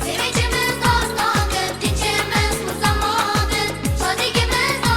Sevincimiz dostondir, tinchimiz bu zamondir, shodligimiz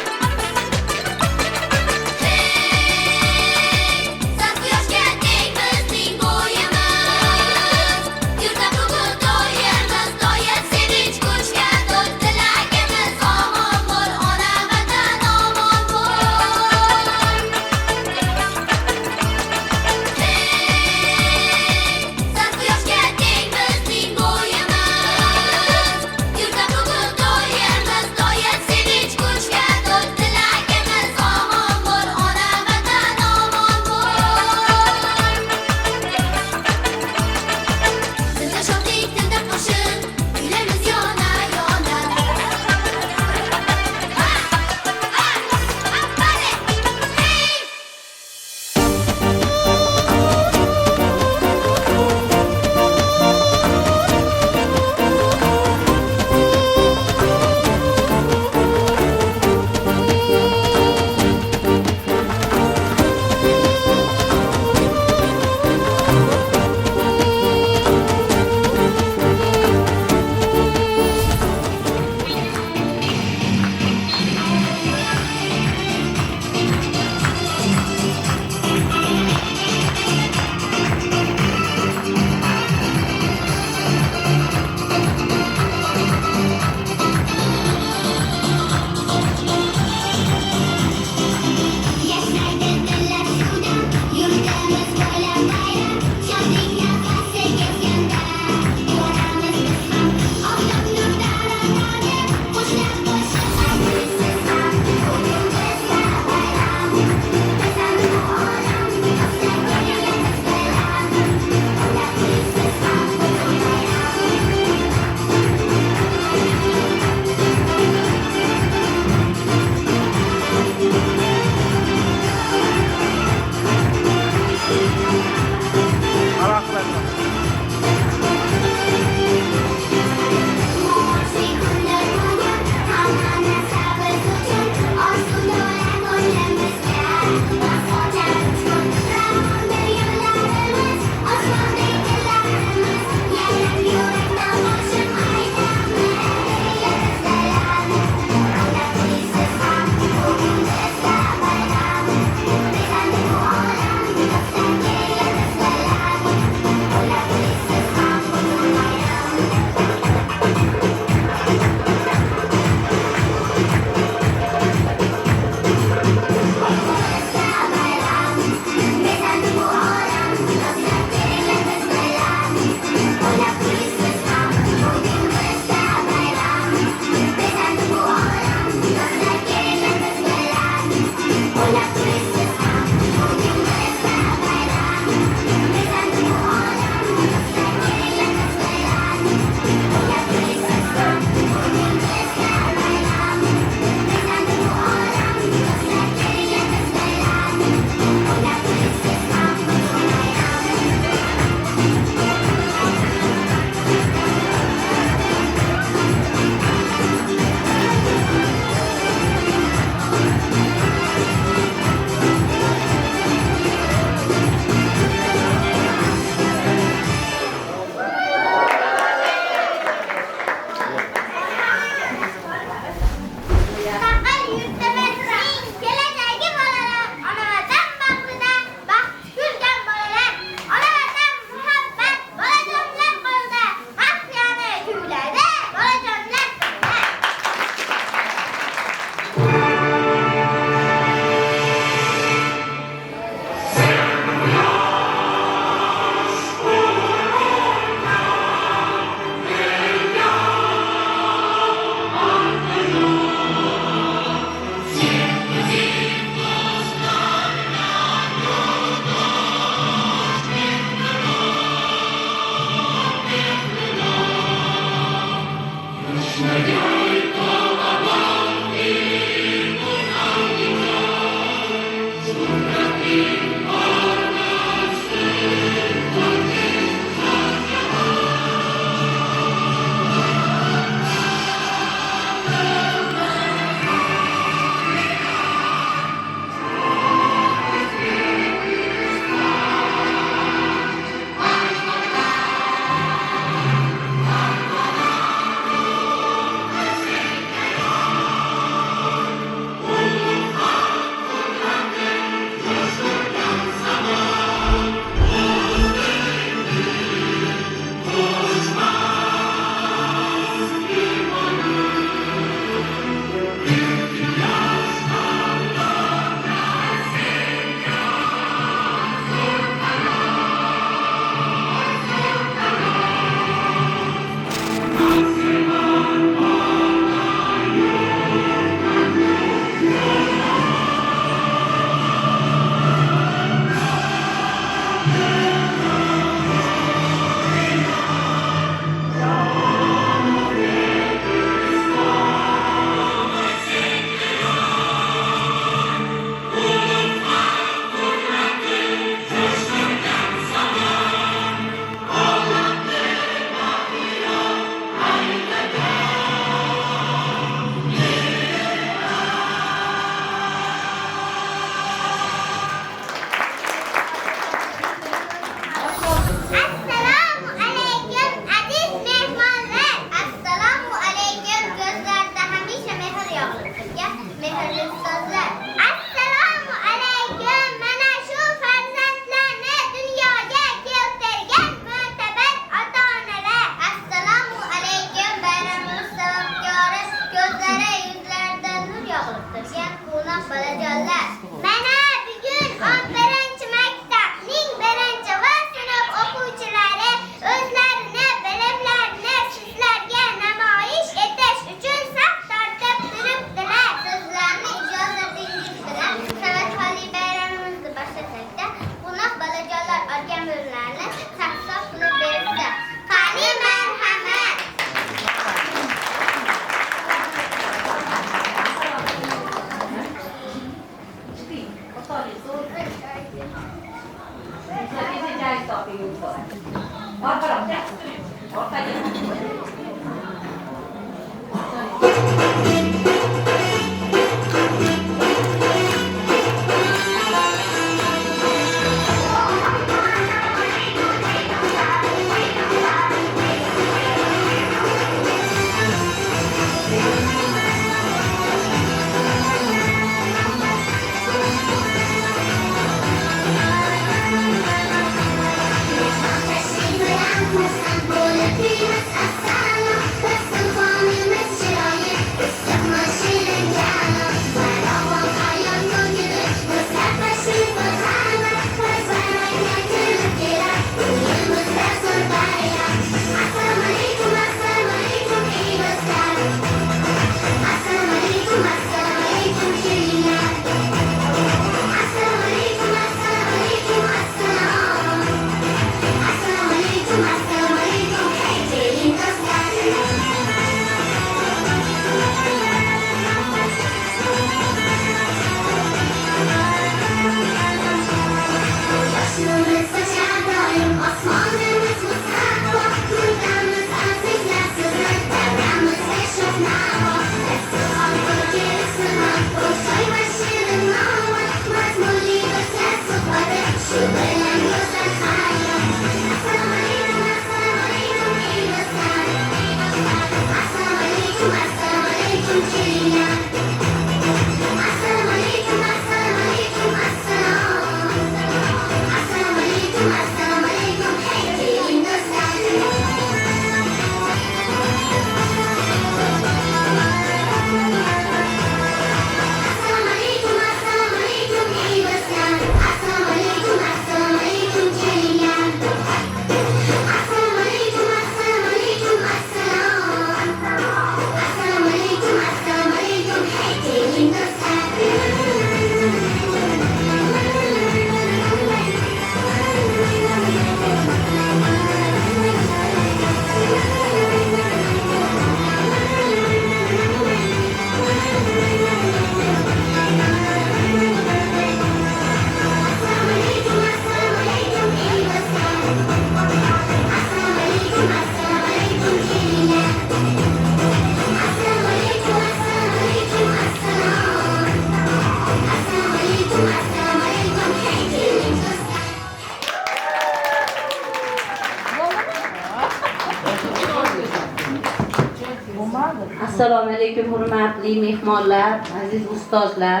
Assalomu alaykum hurmatli mehmonlar, aziz ustozlar,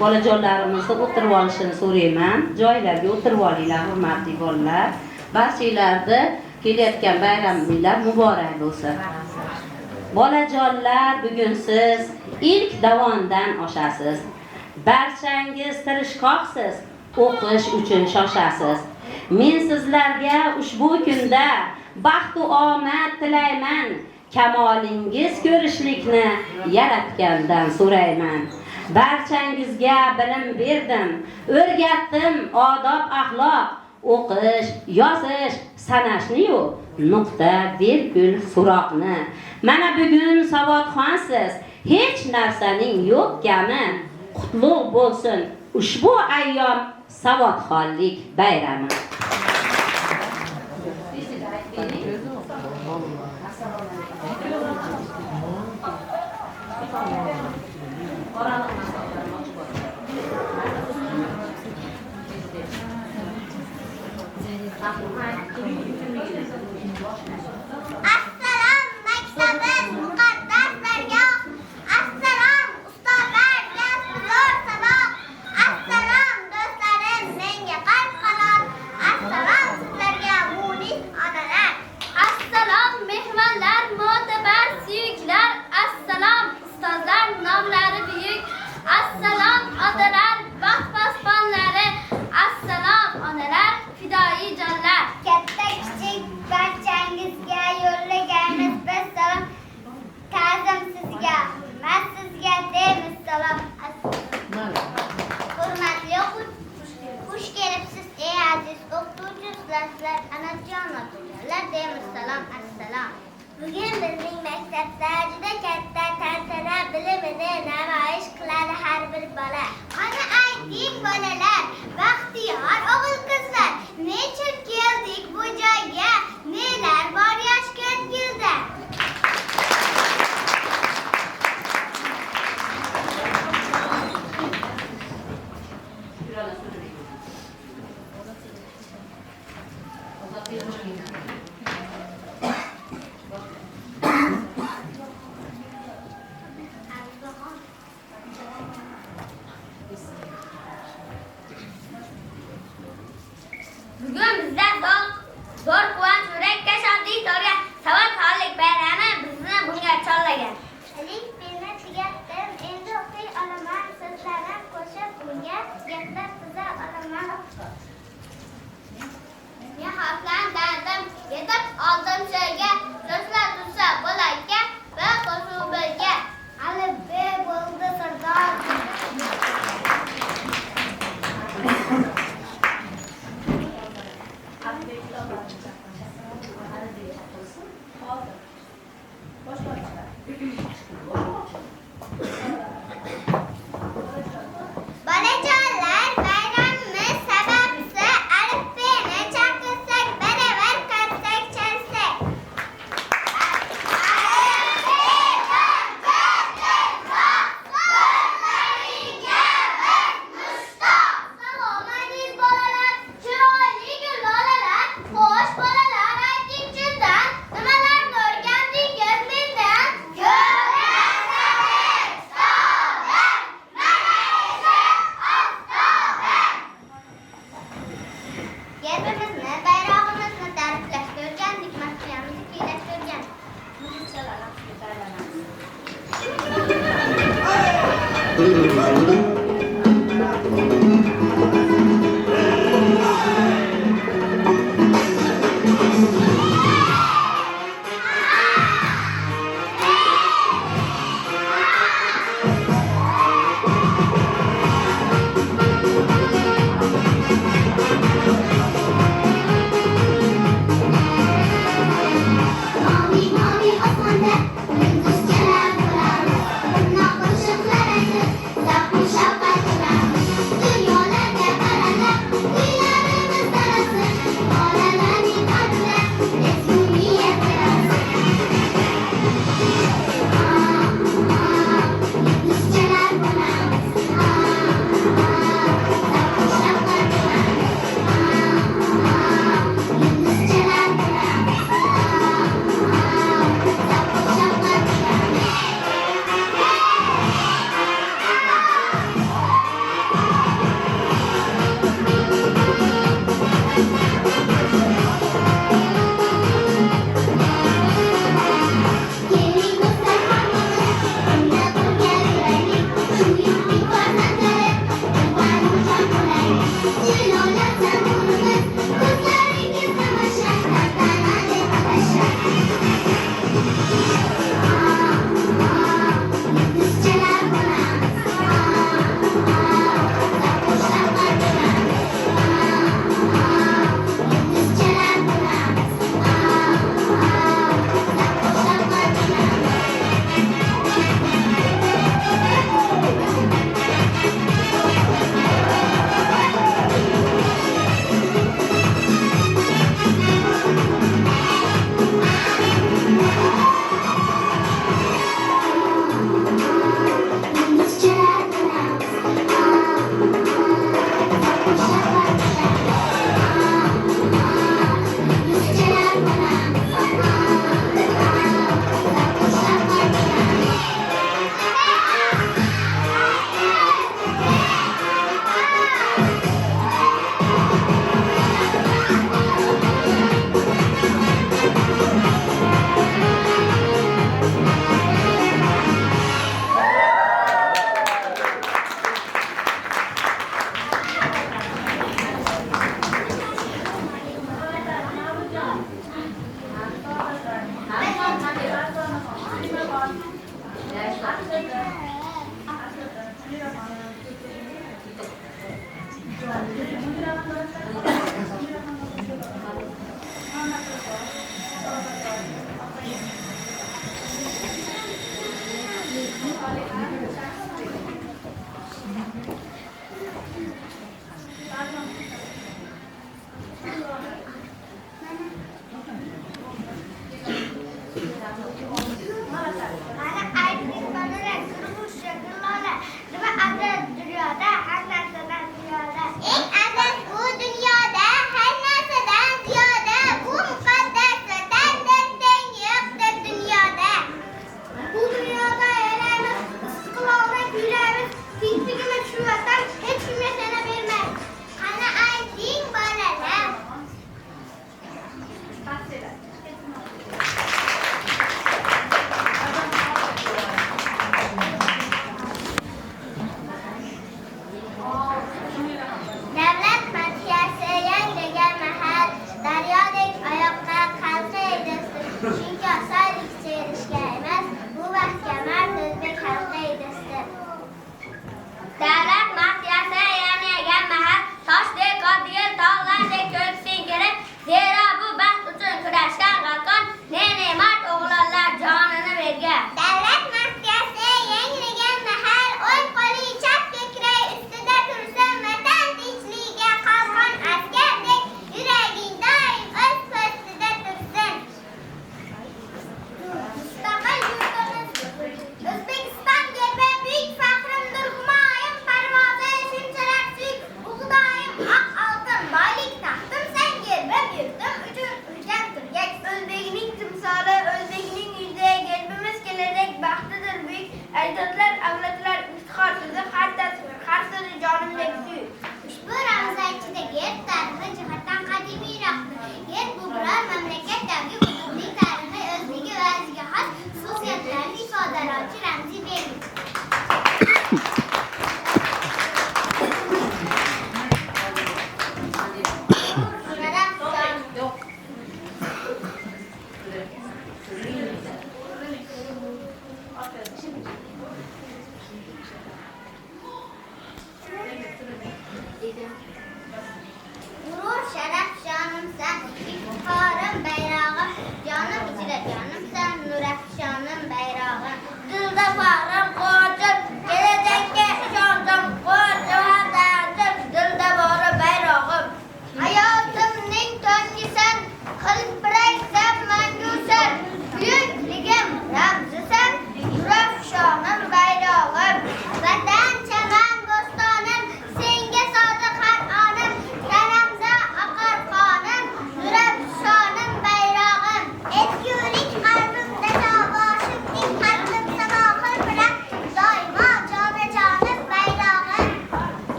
bolajonlarimizni o'tirib olishini so'rayman. Joylarga o'tirib olinglar hurmatli bolalar. Barchalarni kelayotgan bayramingiz muborak bo'lsin. Bolajonlar, bugun siz ilk davondan oshasiz. Barchangiz tirishqoqsiz, o'qish uchun shoshasiz. Men sizlarga ushbu kunda baxt va omad tilayman. Kamolingiz ko'rishlikni yaratgandan so'rayman. Barchangizga bilim berdim, o'rgatdim odob axloq, o'qish, yozish, sanashni-yu, nuqta virgul so'roqni. Mana bugun savodxonsiz, hech narsaning yo'q kami. Qutlug' bo'lsin ushbu ayyom savodxonlik bayrami. Assalom maktabim muqaddas dargoh. Assalom ustozlar zo'r saboq. Assalom do'stlarim menga qalb qanot. Assalom sizlarga munis onalar. Assalom mehmonlar mo'tabar suyuklar. Assalom ustozlar nomlari buyuk. Assalom otalar baxt posbonlari. Assalom onalar fidoyi jonlar. Katta kichik barchangizga yo'llagaymiz biz salom. Ta'zim sizga, hurmat sizga deymiz salom. Hurmatli o'quvchilar, xush kelibsiz ey aziz o'qituvchi ustozlar, anajon otalar deymiz salom. Assalom. Bugün bizning maktabda juda katta tantana bilimini namoyish qiladi har bir bola. Qani ayting bolalar, baxtiyor o'g'il-qizlar, nechun keldik bu joyga? Nelar bor yosh ko'ngilda? Bugun bizda zo'r quvonch yurakka shodlik to'lgan savodxonlik bayrami bizni bunga chorlagan. Alif beni tugatdim, endi o'qiy olaman, so'zlarim qo'shib unga gaplar tuza olaman. Men xalqlandim, yetib oldim joyga, do'stlar tursa bo'lakka va qo'shuv birga. Alif B bo'ldi sardor. Bolajonlar, bayramimiz sababchisi Alif B'ni chaqirsak, baravar qarsak chalsak. Salomatingiz bolalar, chiroyli lolalar, xo'sh bolalar, ayting chindan, nimalarni o'rgandingiz mendan? Ko'rasizlar,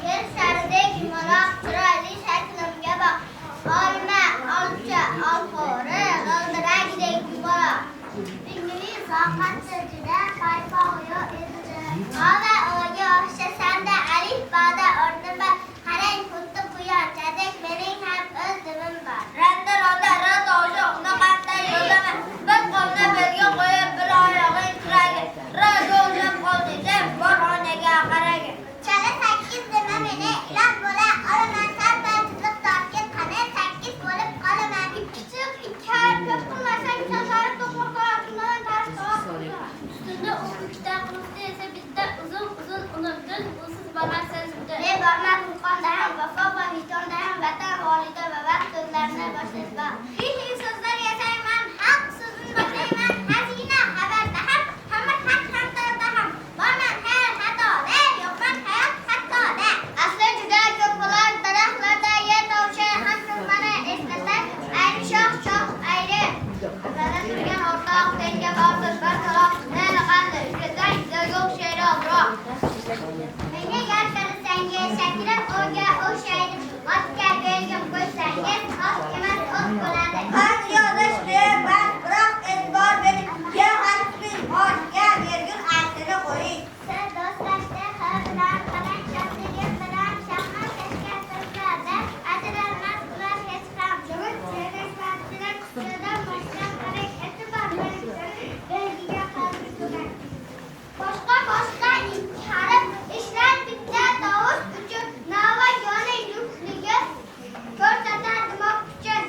Yer shardek muloq chiroyli shaklimga boq. Olma, olcha, olxo'ri, g'ildiragidek yumaloq. Ko'ngli soqatda juda paypoq edi. Ona o'ga o'xshasanda alifboda o'rnim bor. Qarang, xuddi quyonchadek mening ham o'z dilim bor. Randa ronda ra tovushi unaqanday yo'laman. Bir qo'lni belga qo'yib, bir oyog'ing tiraga. Ra yo'lab qoldingiz, bor onaga qaragin. Chala 8 dema meni iloh bo'la olaman. Sarbatchilik tortga qani 8 bo'lib qolaman. Kichik 2 harf ko'p qilmasang, shashar to'qmoq qiladigan tarix. Ustida o'qitishdan qilishda esa bizda uzun bormasin. Men bormadim qonda ham, vafo va vijdonda ham vatan, volida va vaqt so'zlarini boshlayman. Hech so'zlar yasayman, haq so'zini boshlayman. Hazina xabarda ham, hamma haq hamda ham. Borman xayr xatoda, yo'qman hayot hattoda. Asli juda ko'p bo'lar daraxtlarda yer tovushi ham mana eslatar. Ayri shox ayri. Azalda turgan o'rtoq tenga borsiz bir taloq. Meni qanday izlasang, yo'q she'ri biroq. Menga gar qilsangiz shaklab o'ga o'xshaydi. Otga belgim qo'ysangiz, ot emas ot bo'ladi. Xat yozishni biroq e'tibor bering. Yer harfning boshiga virgul aksini qo'ying. Siz do'stlashda bilan qarang, shaxsiyat bilan shaxmat tashkil qiladi. Ajralmas ular hech ham. Jumid serishmasdan kuchidan boshlab qarang, e'tibor bering. Belgiga qarshi turing. Boshqa ikki harf ishlar bitta tovush uchun nava yoni yurtligi ko'rsatar dimoq uchun.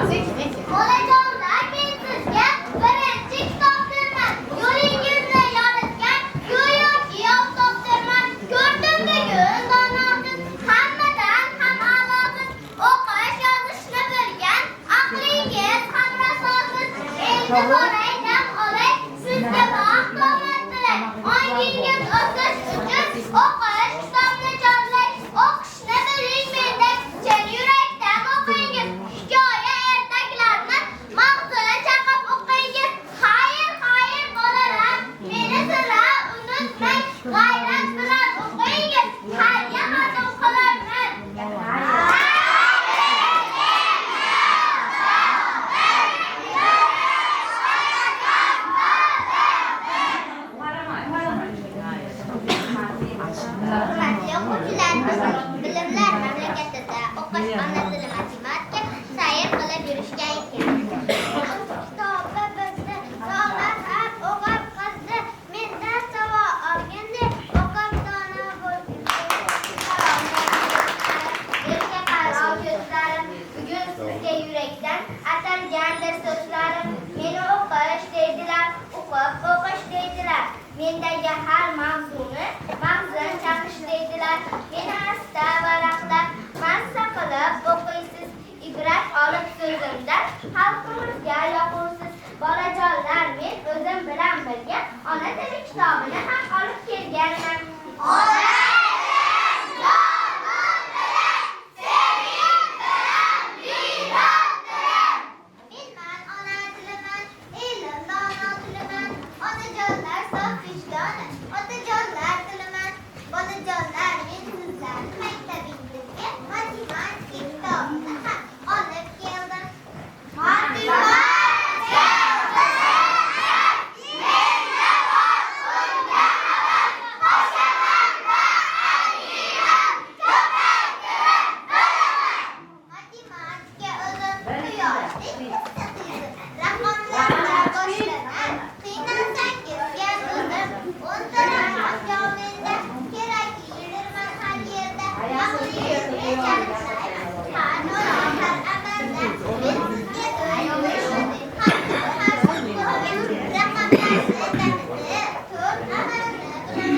Bolajonlar, men sizga birinchi kitobdirman. Yo'lingizni yoritgan go'yoki oftobdirman. Ko'rdim bugun donosiz, hammadan ham a'losiz. O'qish, yozishni bilgan, aqlingiz ham rasosiz. Endi boray, dam olay, sizga baxt omad tilay. Ongingiz o'sish uchun o'qish, kitobni jonlay. O'qishni biling mendek, chin yurakdan o'qingiz. Hikoya ertaklarni mag'zini chaqib o'qingiz. Xayr, xayr bolalar, meni sira unutmang. G'ayrat bilan o'qingiz. Xayriya xatim qilarman. Hurmatli o'quvchilar, bilimlar mamlakatida o'qish ona tili matematika sayr qilib yurishgan ekan. Kitobi bizni sog'lab o'qib qizdi, mendan savo olganda o'qib dono bo'ldi. Erka qaror ko'zlarim, bugun sizga yurakdan atalgandir so'zlarim. Meni o'qish deydilar, o'qib o'qish deydilar. Mendagi har mavzuni mag'zin chaqish deydilar. Meni asta varaqlab, massa qilib o'qiysiz. Ibrat olib so'zimdan xalqimizga yoqursiz. Bolajonlar, men o'zim bilan birga ona tili kitobini ham olib kelganman. Menman ona tiliman, elim dono tiliman. Onajonlar sof vijdoni, otajonlar tiliman. Bolajonlar, men sizlarni maktabingizga matematika kitobini ham olib keldim. Matematika o'zim quyoshning raqamlarga boshlanan. Qiynalsangizga o'zim o'ntiraman joningda. Kerak yurman har yerda. Aqlingizni chalishlayman. Har doim har amalda. Men sizga do'yishim. Raqamlarni tanidi, to'rt amalni bilaman.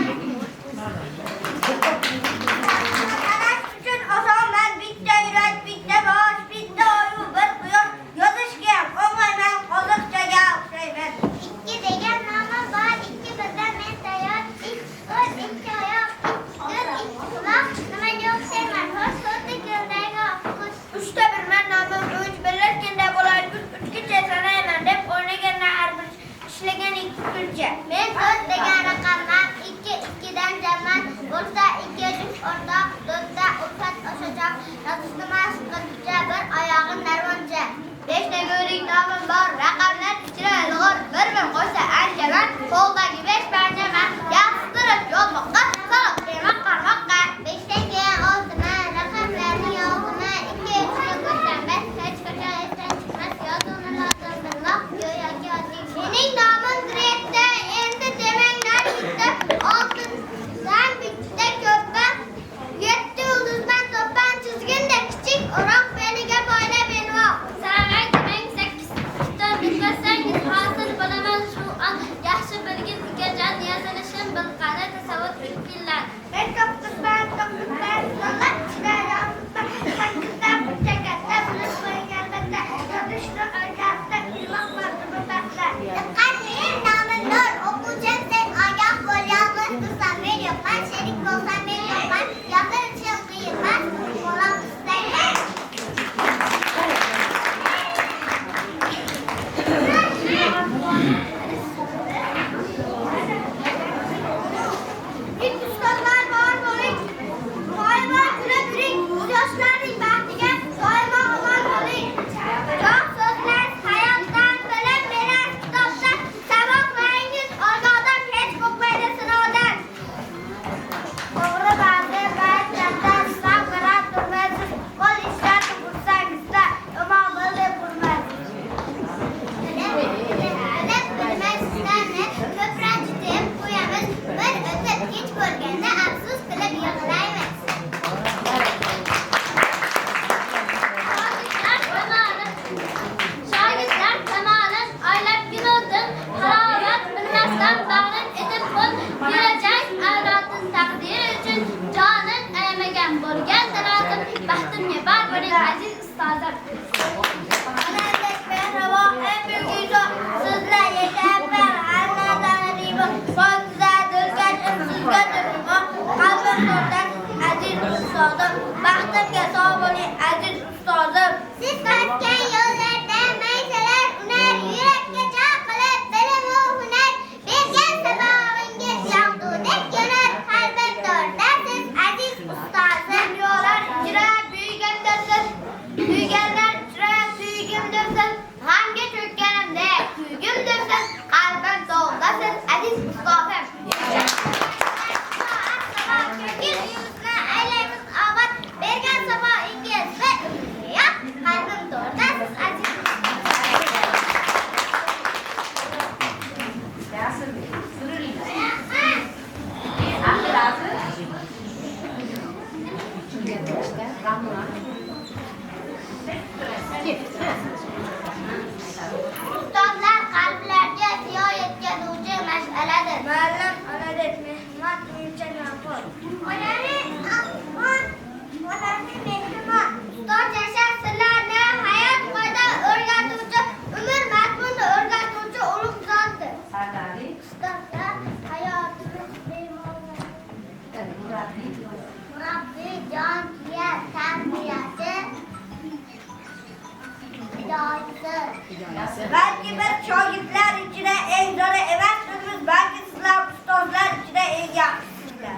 Qarash uchun osonman, bitta yurak, bitta bosh, bitta oyu, bir quyosh. Yozishga ham o'ng'ayman, qoziqchaga o'xshayman. Ikki degan nomim bor, ikki birdan men tayyor. Ikki qo'l, ikki oyoq, ikki ko'z, ikki quloq. Nimaga o'xshayman? Xo'sh, xuddi ko'ldagi oqqush. Uchta birman nomim uch, birlashganda bo'ladi uchgacha sanayman deb o'ynaganlar har bir ishlagan ikki kulcha. Men to'rt degan raqamman, ikkidan jamman. Bo'lsa ikki uch o'rtoq, to'rtta ulfat oshachoq. Yozishni mashq qilguncha bir oyog'im narvoncha. Beshta go'rik nomim bor, raqamlar ichra ilg'or. Bir ming qo'shsa anchaman, qo'ldagi besh panjaman. Yaxshitirib yo'lmoqqa, saloq bermoq qarmoqqa. Beshtaga oltiman, raqamlarni yozdiman. Ikki uchga qo'shanman, hech qachon esdan chiqmas. Yozuvni lozim bilmoq, go'yoki oddiy. Mening nomim Greta, endi demanglar bitta. Oltindan bitta ko'pman. Yetti yulduzdan to'ppan chizganda kichik o'roq beliga boylab elmoq. Sanamay demang 8 dan bitmasangiz hosil bilaman shu an yaxshi bilgin Ustozlar qalblarga ziyo yetkazuvchi mash'aladir. Muallim onadir, mehmon uycha nafot. Onaning afg'on, onaning mehribon. Ustoz yashar sirlarni, hayot qoida o'rgatuvchi, umr mazmuni o'rgatuvchi ulug' zotdir. Ustozlar hayotimiz bemorlar. Murabbiy, jonkiya, tarbiyasi, hidoyasi. Balki biz shogirdlar ichida eng zo'ri emasmizmiz, balki sizlar ustozlar ichida eng yaxshisizlar.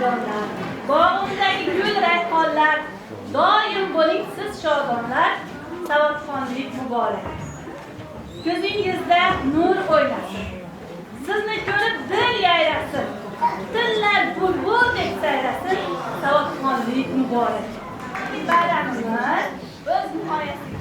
onajonlar, bog'imdagi gul rayhonlar, doim bo'ling siz shodonlar, savodxonlik muborak. Ko'zingizda nur o'ynasin, sizni ko'rib dil yayrasin, tillar bulbuldek sayrasin, savodxonlik muborak. Bayramimiz o'z nihoyasiga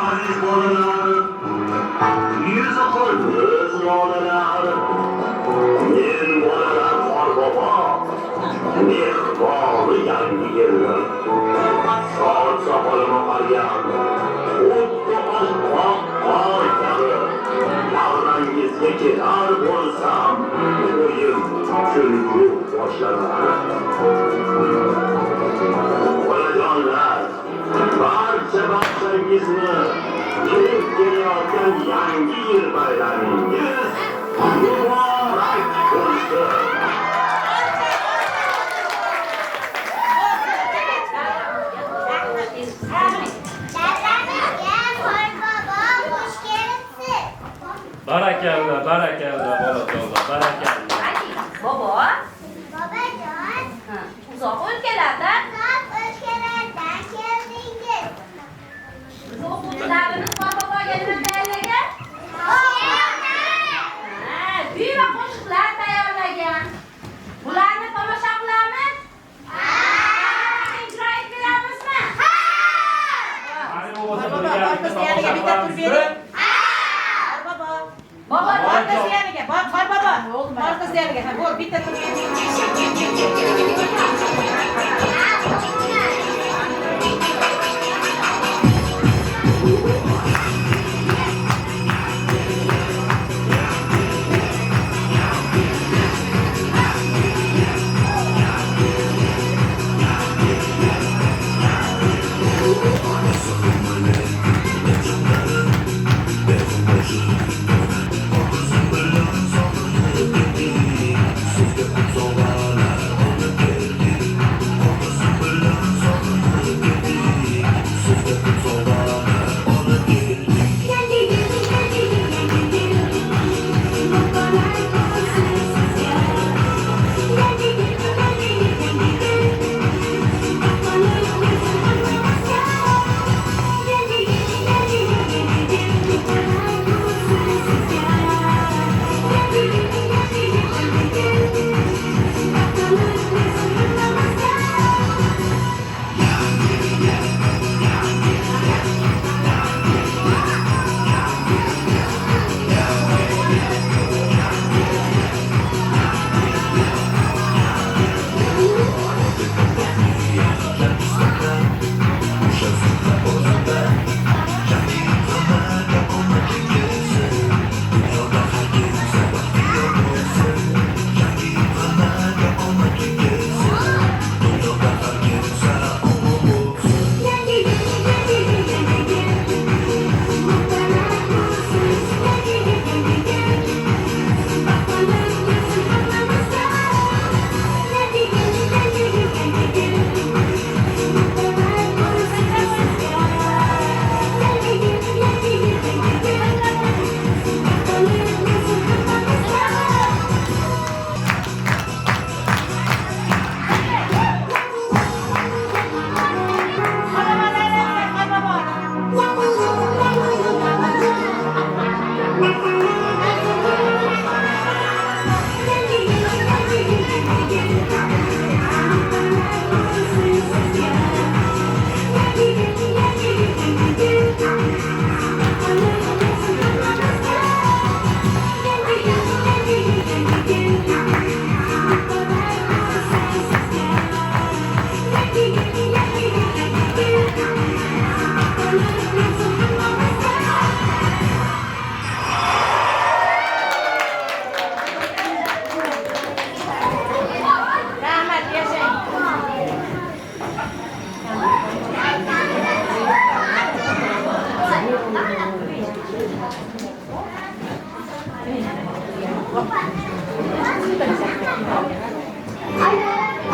Aziz bolalar, yüz ko'rmiz bolalar, men bolalar Qorbobo, mehmoni yangi yillar. Soat soqolini olgan, xuddi oqsoq qor kabi, davrangizga kelar bo'lsam, o'yin kulgu boshlanar. Bolajonlar, barcha barchangizni kelib kelayotgan yangi yil bayramingiz muborak bo'lsin. Dadamizga Qorbobo xush kelibsiz. Barakalla, barakalla, bolajonlar, barakalla. Bobo, Bobojon, uzoq o'lkalardan uzoq o'lkalardan keldingiz. biz o'quvchilarimiz Qorboboga nima tayyorlagan? Kuy va qo'shiqlar tayyorlagan. Bularni tomosha qilamiz? Ijro etib beramizmi? Qani bo'lmasa birgalikda tomosha qilamizmi? Bobo, Orqasiga, Qorbobo. Orqasiga, bo'l, bitta tur.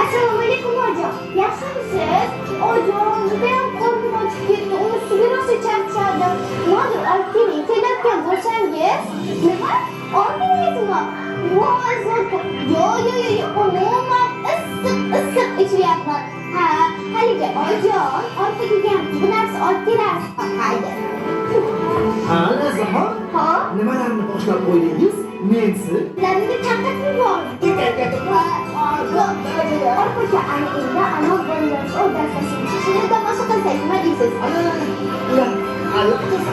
Assalomu alaykum hojam. Yaxshimisiz? Hojam, judayam qornim ochib ketdi. Uni ustiga rosa charchadim. Nimadir olib keling, kelayotgan bo'lsangiz. Nima? Olib kelasizmi? Voy, zo'r. Yo'q, umuman issiq ichyapman. Ha, haligi hojam, orqa kelgan bu narsa olib kelarsiz. Haydi. Ha, Nazaxon? Ha? Nimalarni boshlab qo'ydingiz? mensi Ularni chaqirib bor. Orqacha ana endi anov bolalar o'rtasida shuni tomosha qilsak nima deysiz? ular allaqachon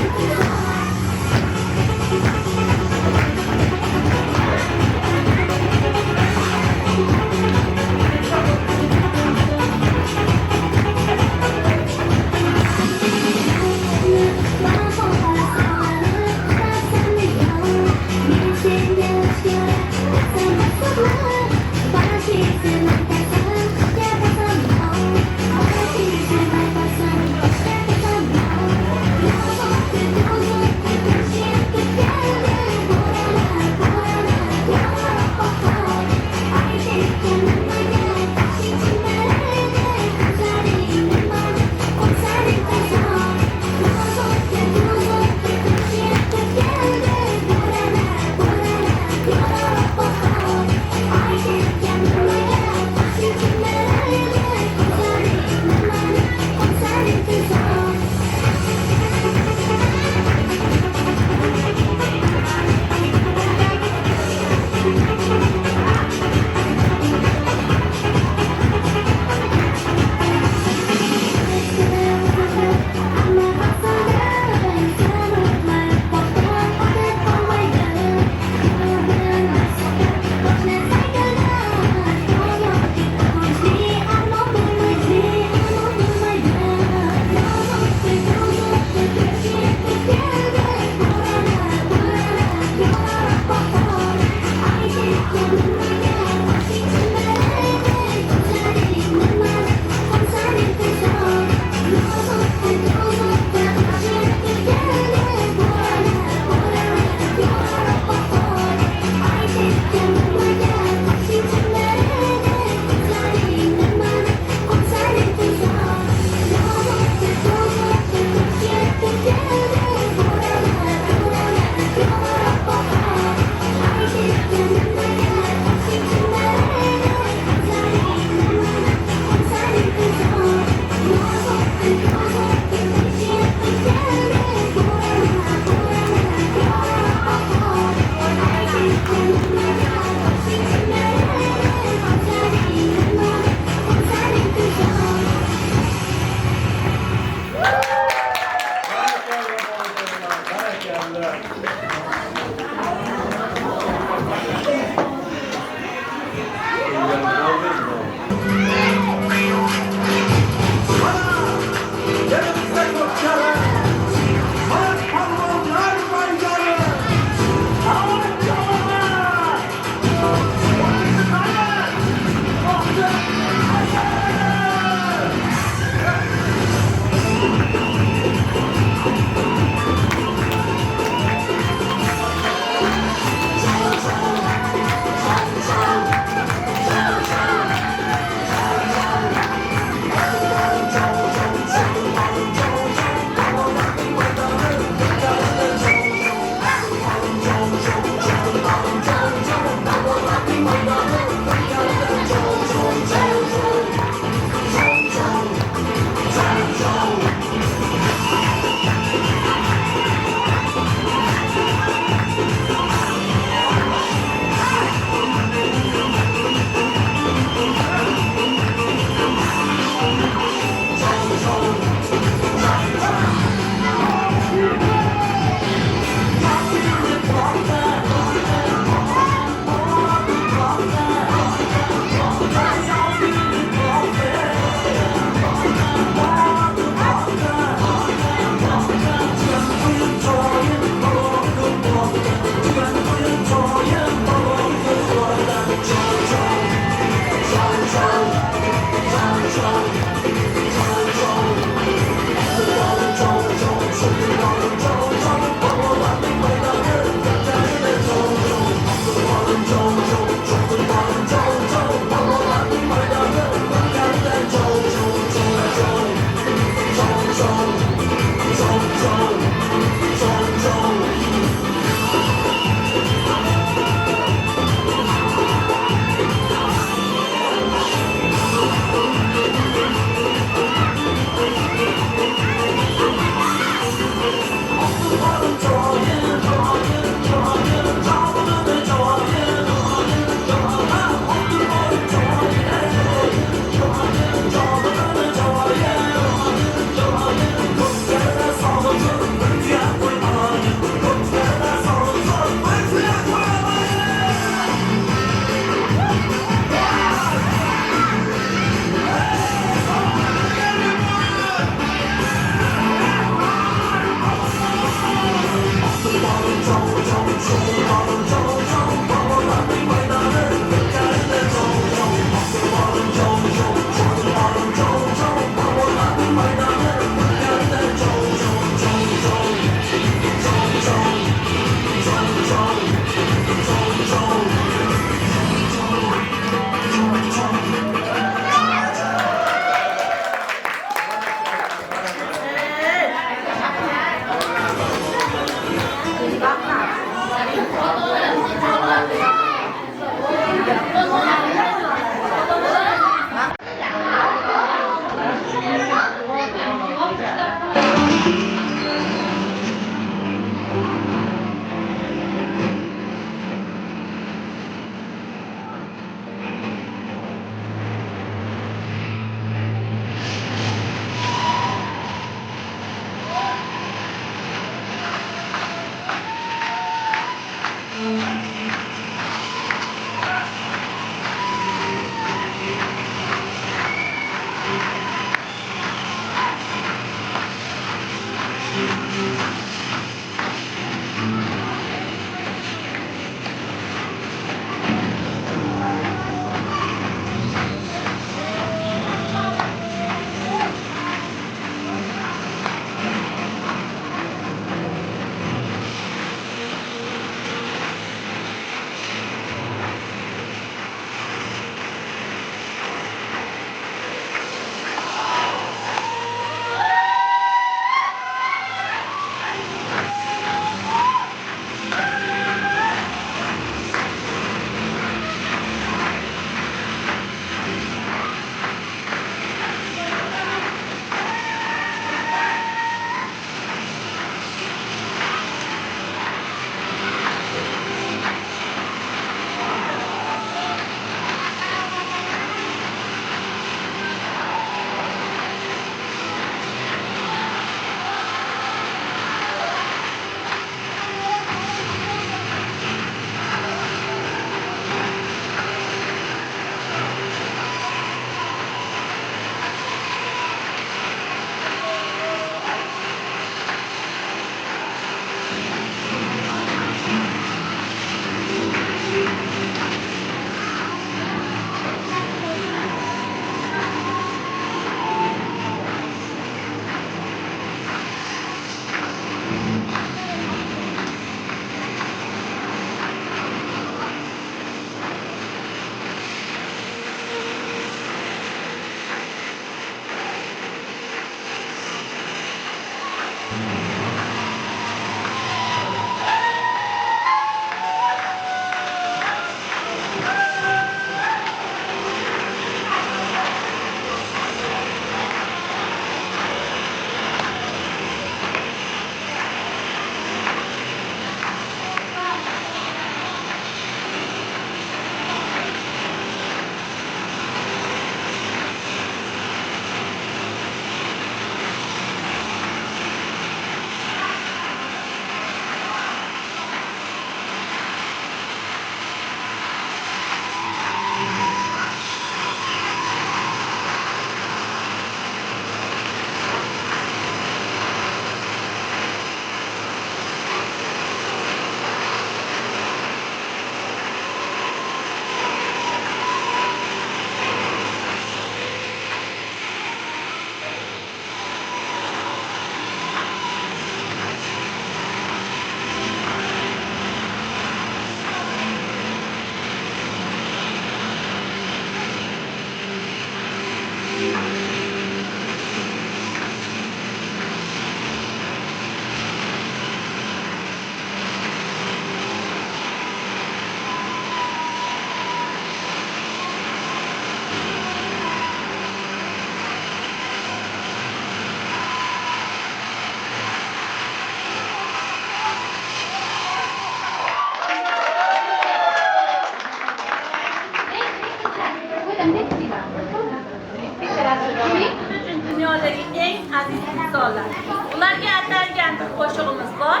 eng aziz insonlar. Ularga atalgan bir qo'shig'imiz bor.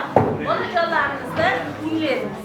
Onajonalarimizni tinglaymiz.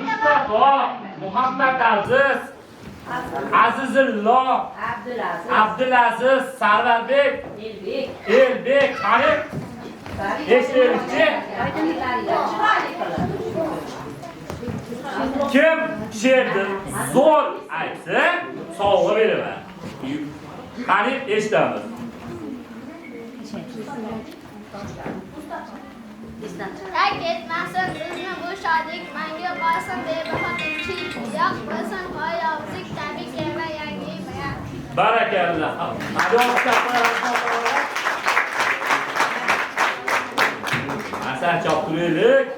Mustafa, Muhammad Aziz, Azizullo, Abdulaziz, Sarvarbek, Elbek, Qarib, Eshitishchi. Kim she'rni zo'r aytsa, sovg'a beraman. Qarib eshitamiz. Terk etmasin bizni bu shodlik, mangu qolsin bebaho tinchlik, yo'q bo'lsin hoyovzik, tabik va yangi yilga. Barakallah. Asal choptiraylik.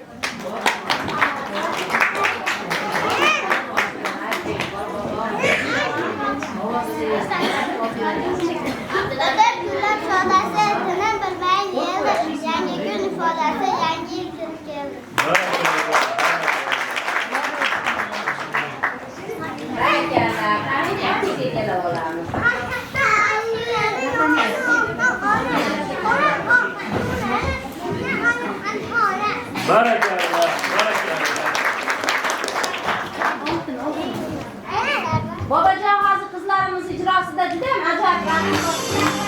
Dadam kunlar sodasi, tinim bilmayin yildi, yangi kun ifodasi, yangi yil keldi. qo'shiqlarimiz ijrosida juda ham ajoyib.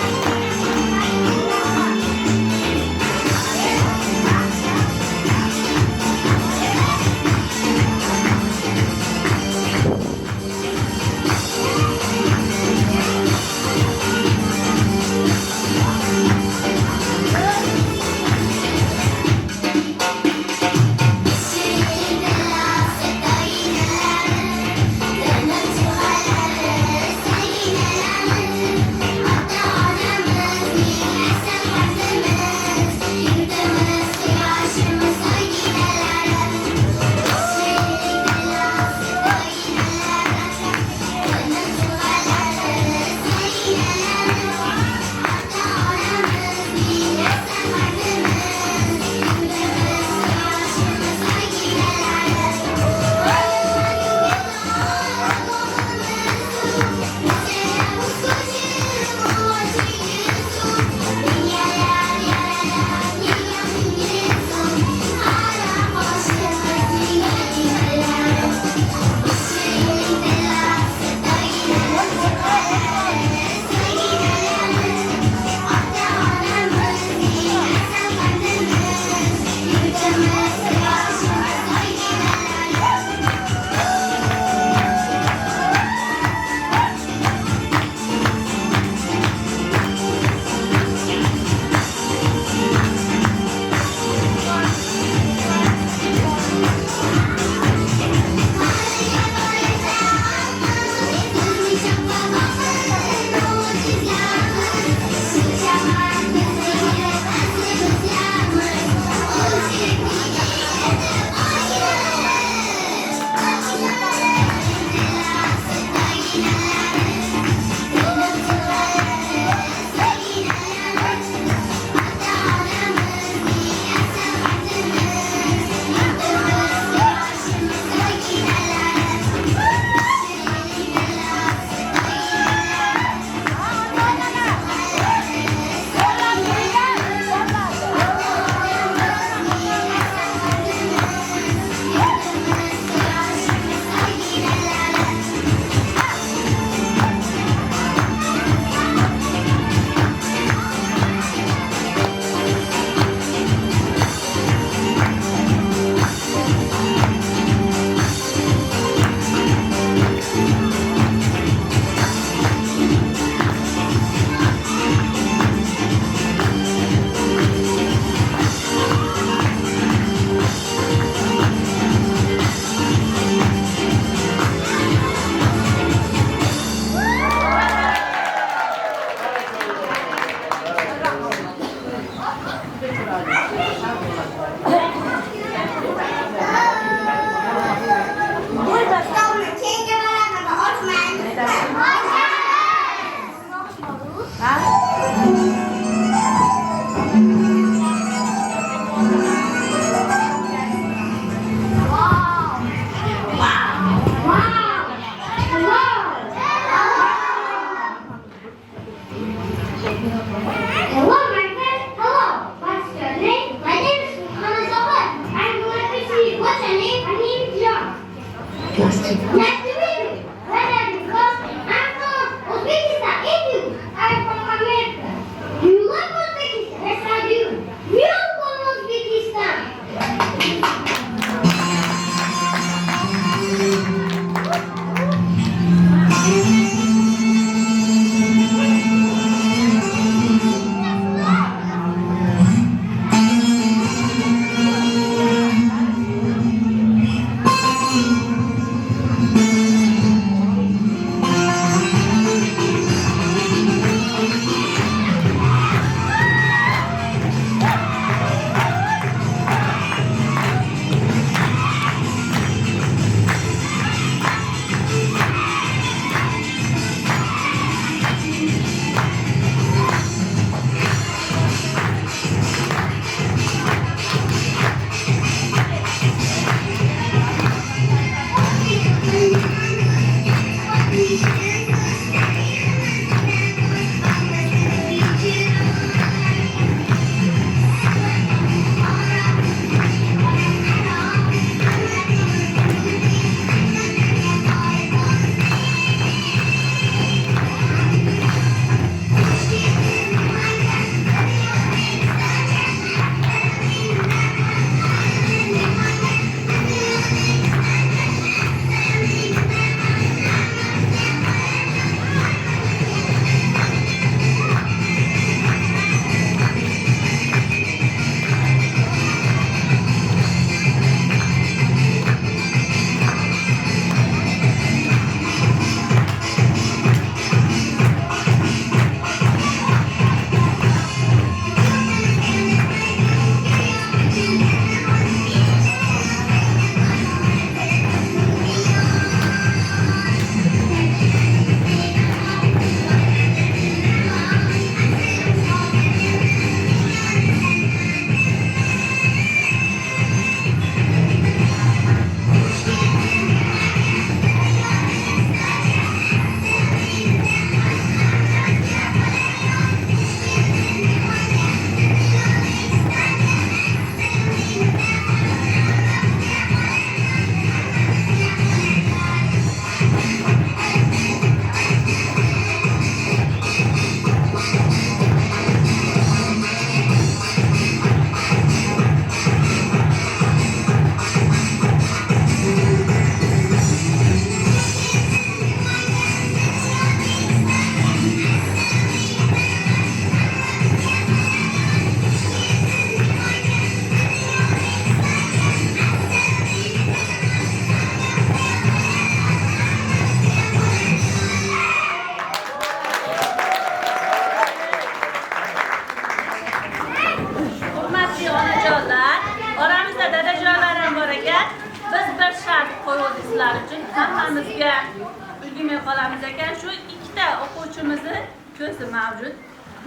qolamiz ekan. Shu ikkita o'quvchimizni ko'zi mavjud.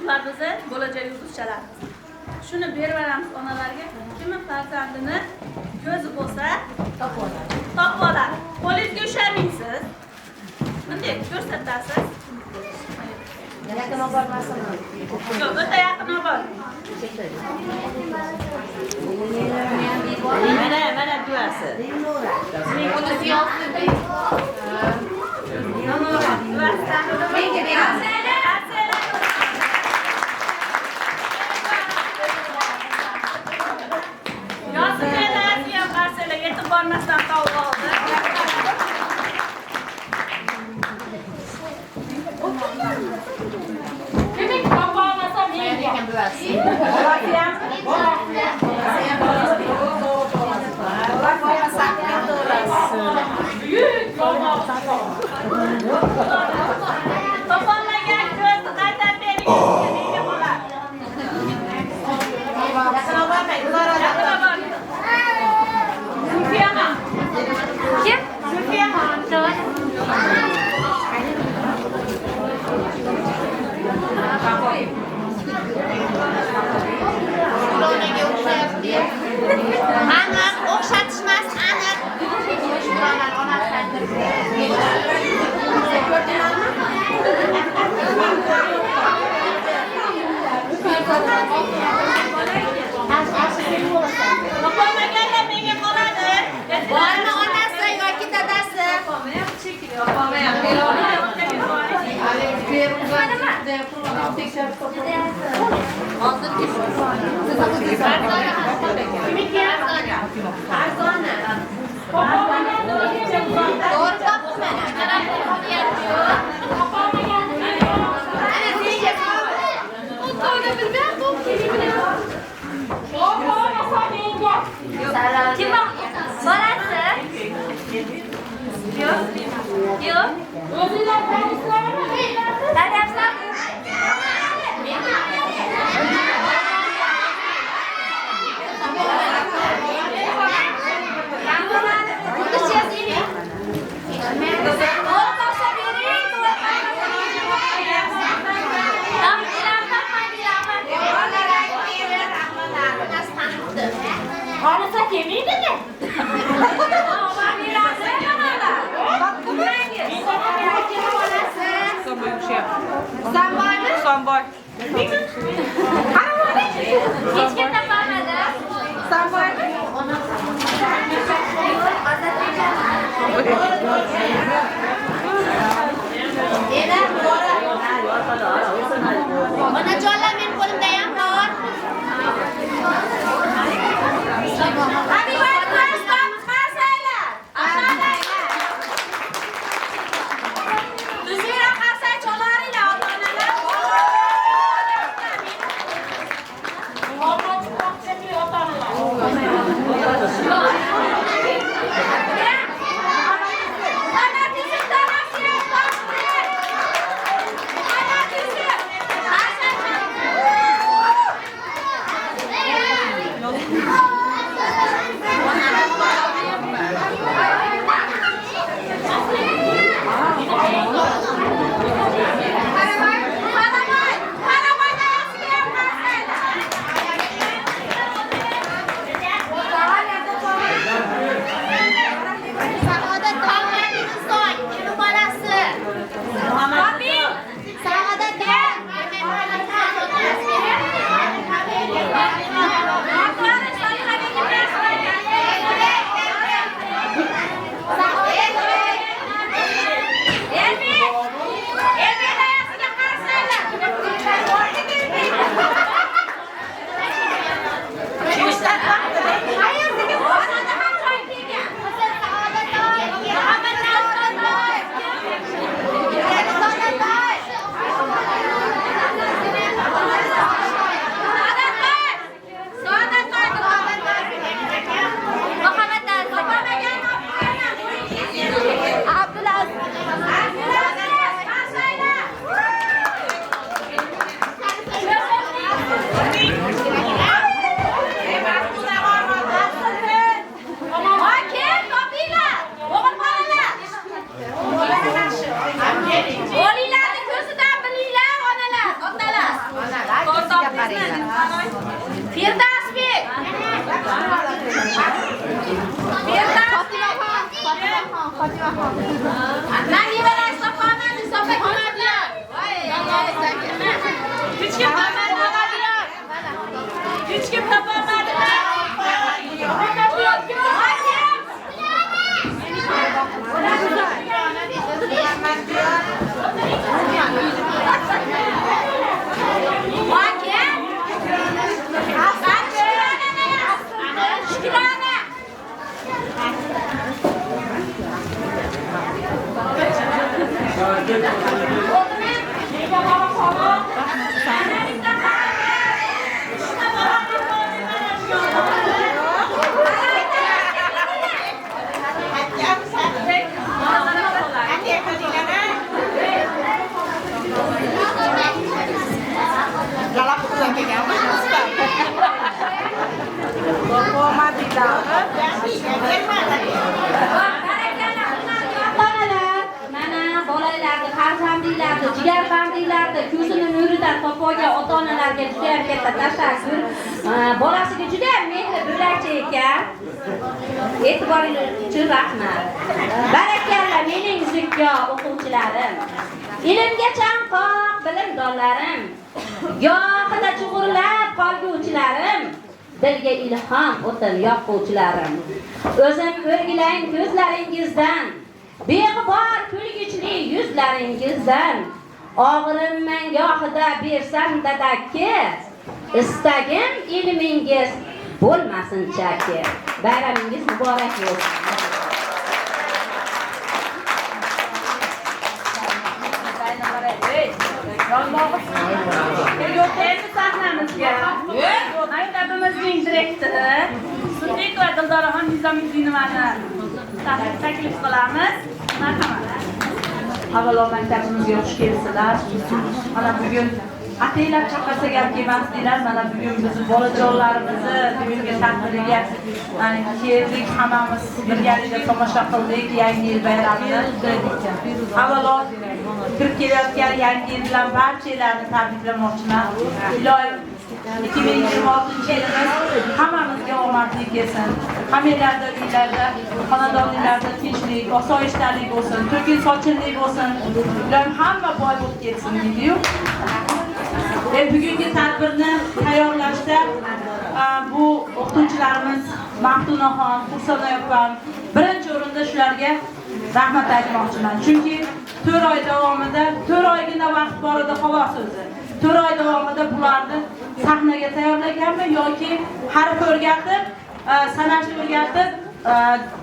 Ular bizni bo'lajak yulduzchalarimiz. Shuni berib beramiz onalarga. Kimni farzandini ko'zi bo'lsa topib oladi. Qo'lingizga ushlamaysiz. Bunday ko'rsatasiz. Yaqin olib bormasinmi? Yo'q, o'ta yaqin olib bor. Mana duasi. Uni siyosati. Menga berasiz. Yetib bormasdan tavib oldi. Kimning topib olmasa menga. Topolmagan ko'zni qaytarib bering. Menga bo'ladi. Yaqin olmay, Kim? Zulfiyaxon. Aniq, o'xshatishmas, aniq. Topolmaganda menga bo'ladi. Bormi onasi yoki dadasi? Doğru topibman. Kim bolasi? Yo'q. Yo'q. O'zinglar tanishlarmi? Dadamsan. Olmasa kemiydimi? Samboy. Hech kim topolmadi. Onajonlar, men qo'limda ham bor. Ana Ben yemeğe saklanan sohbet olabiliyor. Hiç kim kapanmadılar. Hiç kim kapanmadılar. Mana bolalarni, farzandlarni, jigarbandilarni ko'zini nuridan to'polgan ota-onalarga juda ham katta tashakkur. Bolasiga juda ham mehri bilakchi ekan. E'tiboringiz uchun rahmat. Barakalla mening zukko o'quvchilarim. Ilmga chanqoq bilimdonlarim. Gohida chug'urlab qolguvchilarim. Dilga ilhom o'tin yoquvchilarim. O'zim o'rgilayin ko'zlaringizdan, beg'ubor kulgichli yuzlaringizdan. Og'irim mangohida bersam dadakki, istagim ilmingiz bo'lmasin chaki. Bayramingiz muborak bo'lsin. Endi sahnamizga maktabimizning direktori Siddiqova Dildoraxon Nizomiddinovani taklif qilamiz. Marhamat. Avvalo maktabimizga xush kelibsizlar. Mana bugun ataylab chaqirsak ham kelmasdinglar. Mana bugun bizni bolajonlarimizni bugungi taqdiriga keldik, hammamiz birgalikda tomosha qildik yangi yil bayramini. Avvalo kirib kelayotgan yangi yil bilan barchalarni tabriklamoqchiman. Ilohim 2026 yilimiz hammamizga omadli kelsin. Hammalarda uylarda, xonadonlarda tinchlik, osoyishtalik bo'lsin, to'kin sochinlik bo'lsin. Ilohim hamma boy bo'lib ketsin deydi-yu. Bugungi tadbirni tayyorlashda bu o'qituvchilarimiz Maftunaxon, Hursanoyevlar birinchi o'rinda shularga rahmat aytmoqchiman. Chunki 4 oy davomida, 4 oygina vaqt bor edi xolos o'zi. 4 oy davomida bularni sahnaga tayyorlaganmi yoki harf o'rgatib, sanashni o'rgatib,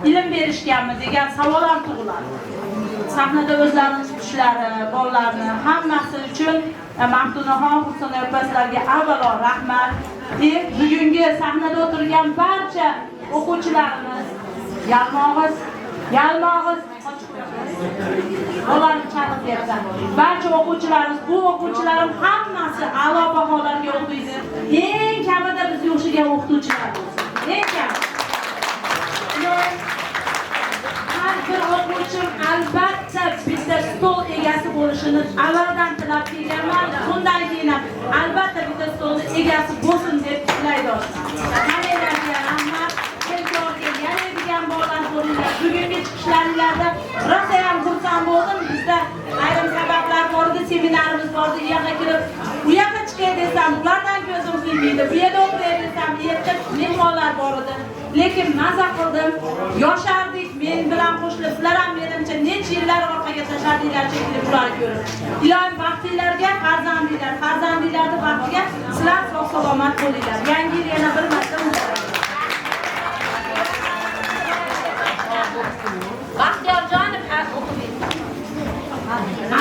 ilm berishganmi degan savol ham tug'iladi. Sahnada o'zlarining chiqishlari, bolalarni hammasi uchun Maftunaxon, Hursanoyevlarga avvalo rahmat. Bugungi sahnada o'tirgan barcha o'quvchilarimiz, yalmog'iz Olarni chaqirib bersan. Barcha o'quvchilarimiz, bu o'quvchilarim hammasi a'lo baholarga o'qiydi. Eng kamida bizga o'xshagan o'qituvchilar bo'lsin. Eng kam. Har bir o'quvchim albatta bitta stol egasi bo'lishini avvaldan tilab kelganman. Bundan keyin ham albatta bitta stol egasi bo'lsin deb tilaydoshman. Hammalarga rahmat. Kelgan bolalar bo'linglar. Bugungi chiqishlaringlarda rosa ham xursand bo'ldim. Bizda ayrim sabablar bor edi, seminarimiz bor edi. U yoqqa kirib, u yoqqa chiqay desam, ulardan ko'zim qiymaydi. Bu yerda o'qiray desam, erta mehmonlar bor edi. Lekin maza qildim. Yoshardik, men bilan qo'shilib, sizlar ham menimcha necha yillar orqaga tashladinglar shekilli bularni ko'rib. Ilohim baxtinglarga, farzandlarni baxtiga sizlar sog' salomat bo'linglar. Yangi yil yana bir marta muborak. Baxtiyorjonov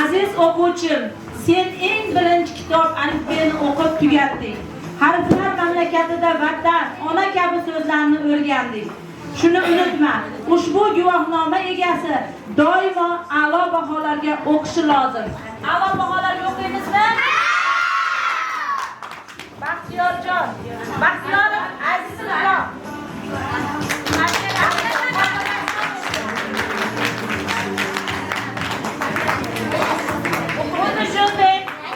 Aziz o'quvchim, sen eng birinchi kitob alifbeni o'qib tugatding. Harflar mamlakatida vatan, ona kabi so'zlarni o'rgandik. Shuni unutma, ushbu guvohnoma egasi doimo a'lo baholarga o'qishi lozim. A'lo baholarga o'qiymizmi? Baxtiyorjon, Baxtiyorov azizlar.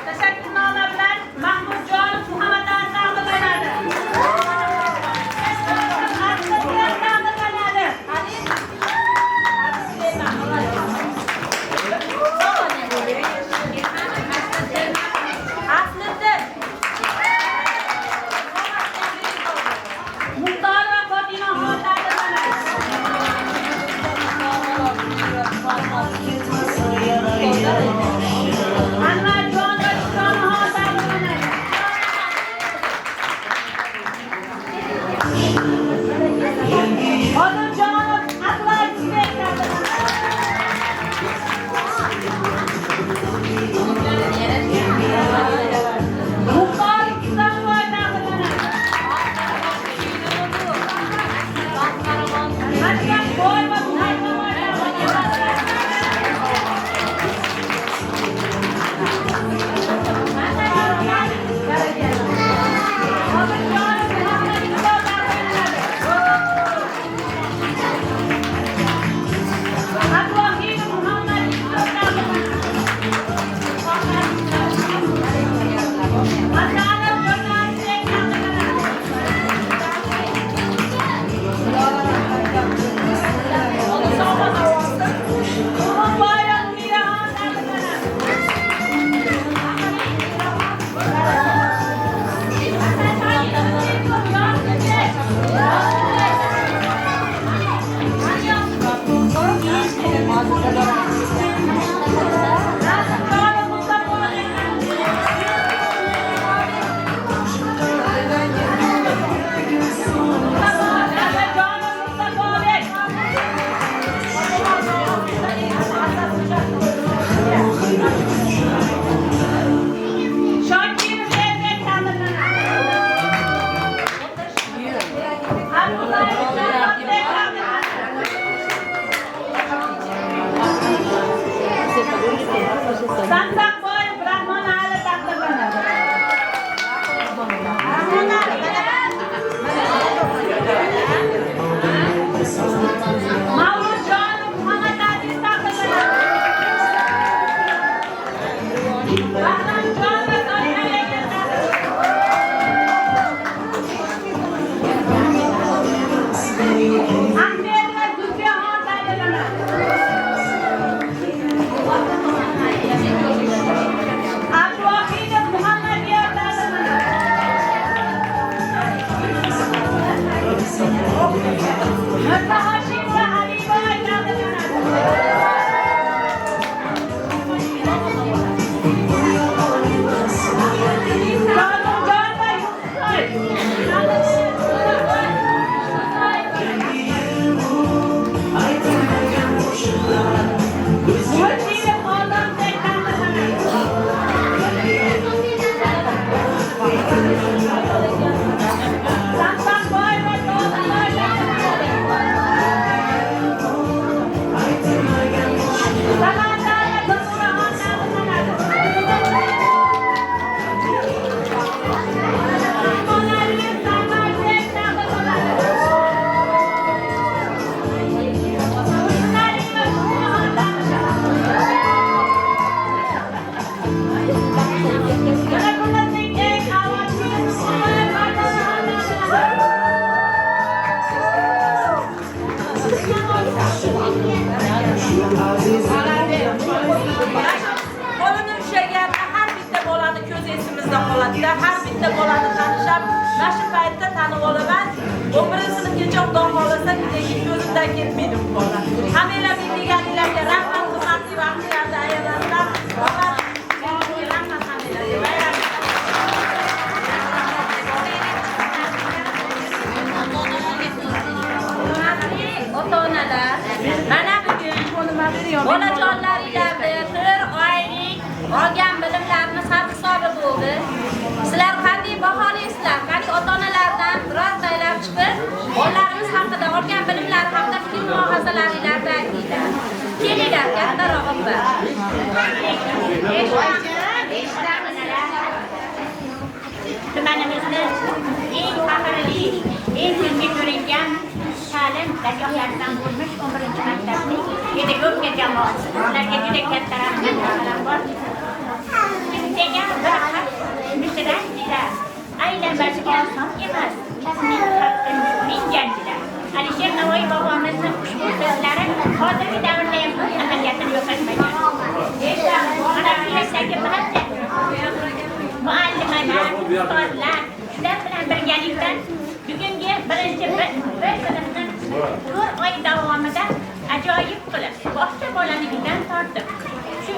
Tashakkurnoma bilan Mahmudjonov Muhammaddan taqdirlanadi. Sandiqboyev Rahmon Ali taqdirlanadi. Mavludjonov Muhammad Aziz taqdirlanadi. Bahramjonov Toshkentga Ahmed va Zulfiyaxon taqdirlanadi. Abduvohidov Muhammad Yor Mirza Hoshimova Habiboy Qo'lini ushlaganda har bitta bolani ko'z esimizda qoladi-da, har bitta bolani tanishab, mana shu paytda tanib olaman. 11-sinfgacha Xudo xolasa lekin ko'zimdan ketmaydi bu bola. Hammanglar deganinglarga rahmat, hurmatli vaqtlarda ayollardan. Rahmat hammanglarga. Ota-onalar, mana bugun bolajonlaringlarni 1 oylik olgan bilimlarini sarhisobi bo'ldi. Sizlar qanday baholaysizlar? Qani ota-onalardan biroz saylab chiqib, bolalarimiz haqida olgan bilimlari haqida fikr mulohazalaringlarni aytinglar. Kelinglar, kattaroq opa. Tumanimizni eng faxrli, eng ko'zga ko'ringan ta'lim dargohlaridan bo'lmish 11-maktabning pedagogika jamoasi. Ularga juda katta rahmat bor. Degan bir haq misrasilar. Aylanmasga oson emas. Sizning haqqingiz mingandilar. Alisher Navoiy bobomizning ushbu so'zlari hozirgi davrda ham o'z ahamiyatini yo'qotmagan. Mana bu yerdagi barcha muallimalar, ustozlar shular bilan birgalikdan bugungi birinchi bir sinfning 4 oy davomida ajoyib qilib bog'cha bolaligidan tortib shu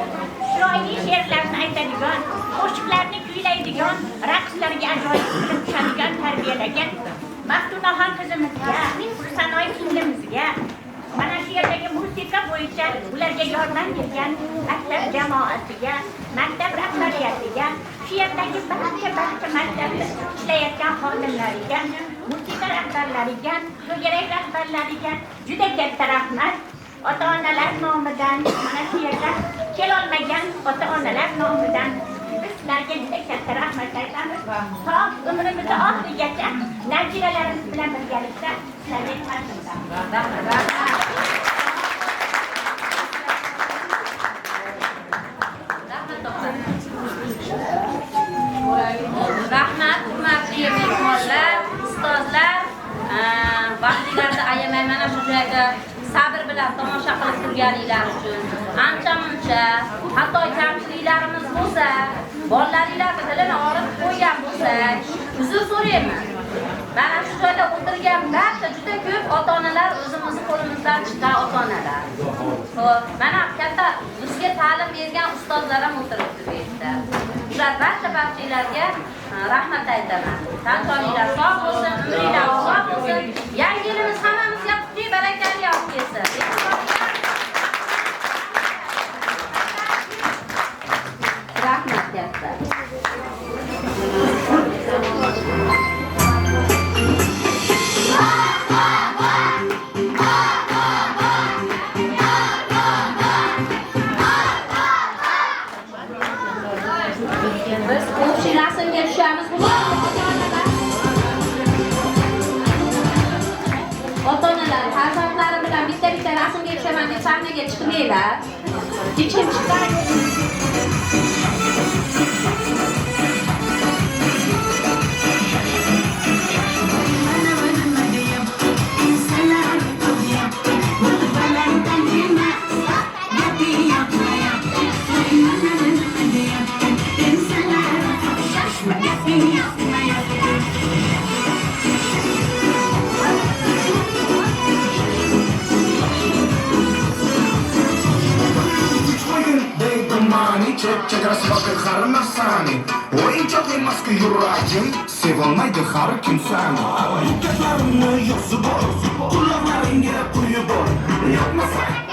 chiroyli she'rlarni aytadigan, qo'shiqlarni kuylaydigan, raqslarga ajoyib qilib tushadigan tarbiyalagan Maftunaxon qizimizga, Sanoy singlimizga, mana shu yerdagi musiqa bo'yicha ularga yordam bergan maktab jamoasiga, maktab rahbariyatiga, shu yerdagi barcha maktabda ishlayotgan xodimlariga, musiqa rahbarlariga, to'garak rahbarlariga juda katta rahmat. Ota-onalar nomidan, mana shu yerda kelolmagan ota-onalar nomidan sizlarga juda katta rahmat aytamiz. Ta umrimizni oxirigacha nabiralarimiz bilan birgalikda sizlarga qatnashamiz. Rahmat, hurmatli mehmonlar, ustozlar, vaqtlarni ayamayman mana shu joyda sabr bilan tomosha qilib turganinglar uchun. Ancha-muncha hatto kamchiliklarimiz bo'lsa, bolalaringlarni tilini olib qo'ygan bo'lsak, uzr so'rayman. Mana shu joyda o'tirgan barcha juda ko'p ota-onalar o'zimiz qo'limizdan chiqqan ota-onalar. Xo'p, mana katta bizga ta'lim bergan ustozlar ham o'tiribdi bu yerda. Ular barcha-barchalarga rahmat aytaman. Tantoninglar sog' bo'lsin, umringlar uzoq bo'lsin. Yangi yilimiz hammamizga qutli barakali olib kelsin. Rahmat katta. chiqmanglar. Ichib chiqay. Chegarası bakır karın asani Oyunca kıymas ki yurracım Sevilmaydı karı kimsen Yükletlerini yoksu bol Kulakların yere kuyu bol Yapmasak